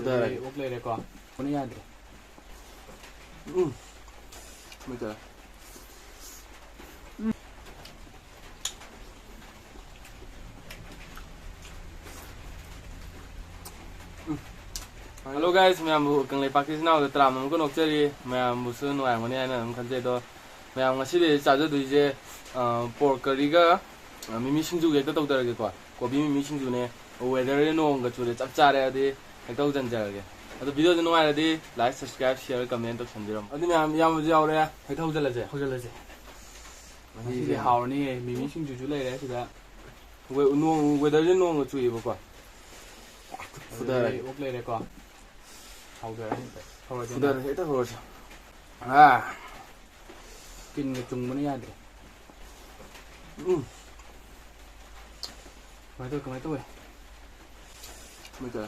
fuderei. O play qua. Non gli altri. Mettila. Hello guys, mày cần lấy package nào để làm một cái nồi chơi đi, mày một số nồi ăn này là không chơi đâu, mày ăn cái gì để trả cho tụi chị, pork curry cái, mimi sinh cái tao tao cái quoi, có mimi sinh này, weather nó cái chỗ để chắp chả đấy thì cái tao chân chơi cái, cái video nó ngoài thì like, subscribe, share, comment được xong rồi, anh em làm một video đấy, cái tao chân là gì, không chơi là gì, thì hào này mimi sinh chú lấy đấy thì đó, weather nó cái chỗ gì vậy quoi, fuderei. O play qua. fuderei, hết rồi, à, kinh cái chung mấy nhát mấy tôi bây giờ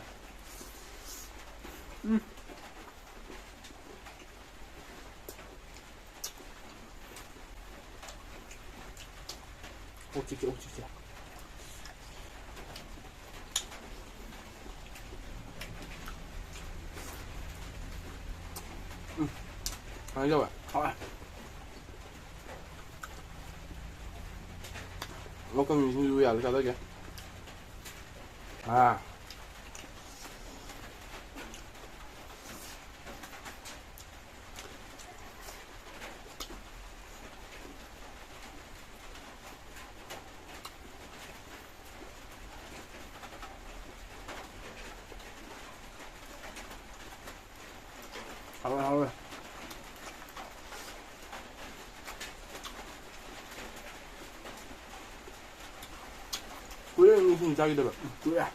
옥지지 ăn chưa vậy? Nó có mình xin à, sao đấy kìa. À. Thôi. 꿀에 무슨 짝이더라. 꿀에.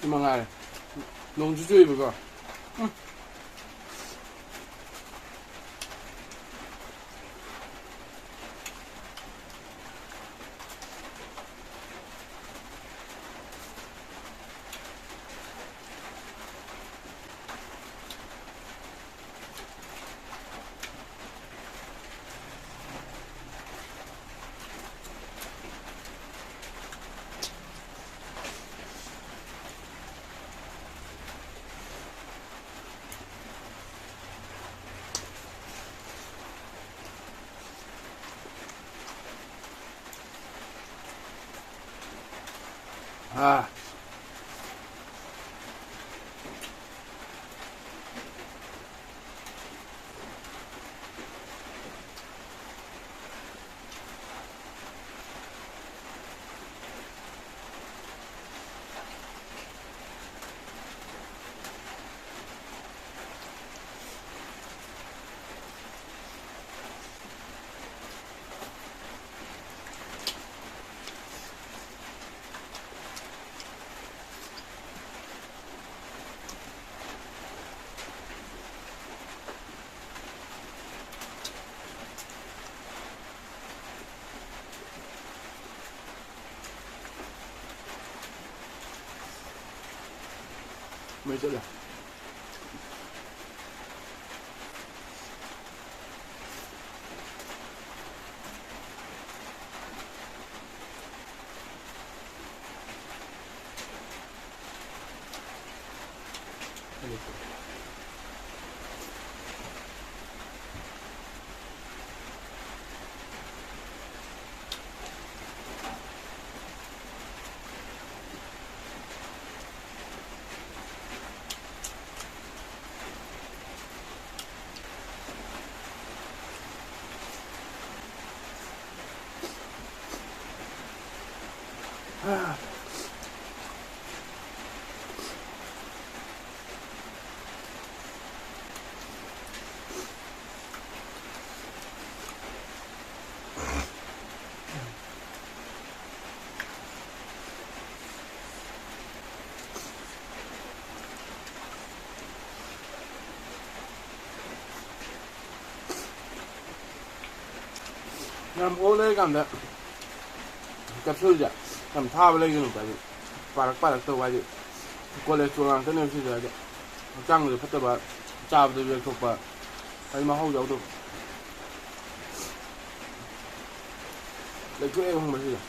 이만하네. 농주주의 이거. 아. mấy chỗ này ꯌꯥꯝ ꯑꯣꯜꯂꯀꯥꯟꯗ ꯀꯦꯞꯁꯨꯜꯁꯦ ꯌꯥꯝ ꯊꯥꯕ ꯂꯩꯒꯅꯨꯕ ꯍꯥꯏꯗꯤ ꯄꯥꯔꯛꯇꯧꯕ ꯍꯥꯏꯗꯤ cholesterol ꯉꯥꯛꯇꯅꯦꯕ ꯁꯤꯗ ꯍꯥꯏꯗꯤ ꯍꯛꯆꯥꯡꯗꯁꯨ ꯐꯠꯇꯕ ꯆꯥꯕꯗꯁꯨ ꯌꯦꯛꯊꯣꯛꯄ ꯍꯥꯏꯗꯤ ꯃꯍꯥꯎ ꯌꯥꯎꯗꯕ ꯂꯩꯊꯣꯛꯑꯦꯕ ꯈꯪꯕ꯭ꯔ ꯁꯤꯁꯦ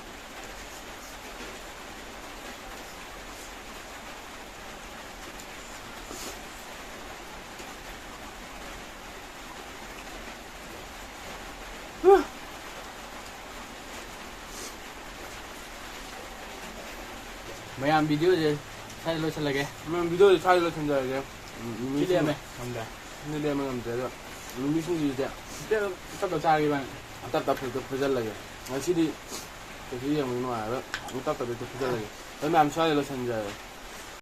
ꯃꯌꯥꯝ ꯚꯤꯗꯤꯑꯣꯁꯦ ꯁ꯭ꯋꯥꯏꯗ ꯂꯣꯏꯁꯤꯜꯂꯒꯦ ꯃꯌꯥꯝ ꯚꯤꯗꯤꯑꯣꯁꯦ ꯁ꯭ꯋꯥꯏꯗ ꯂꯣꯏꯁꯤꯟꯖꯔꯒꯦ ꯁꯤ ꯂꯦꯝꯃꯦ ꯉꯝꯗ꯭ꯔꯦ ꯁꯤꯗꯤ ꯂꯦꯝꯕ ꯉꯝꯗ꯭ꯔꯦ ꯑꯗꯣ ꯅꯨꯃꯤꯠꯁꯤꯡꯁꯤꯗꯤ ꯇꯞꯅ ꯆꯥꯈꯤꯕ ꯇꯞ ꯇꯞꯅ ꯐꯨꯖꯜꯂꯒꯦ ꯉꯁꯤꯗꯤ ꯀꯩꯁꯨ ꯌꯦꯡꯕ ꯅꯨꯡꯉꯥꯏꯔꯣꯏ ꯇꯞ ꯇꯞꯅ ꯐꯨꯖꯜꯂꯒꯦ ꯑꯗꯨ ꯃꯌꯥꯝ ꯁ꯭ꯋꯥꯏꯗ ꯂꯣꯏꯁꯤꯟꯖꯔꯒꯦ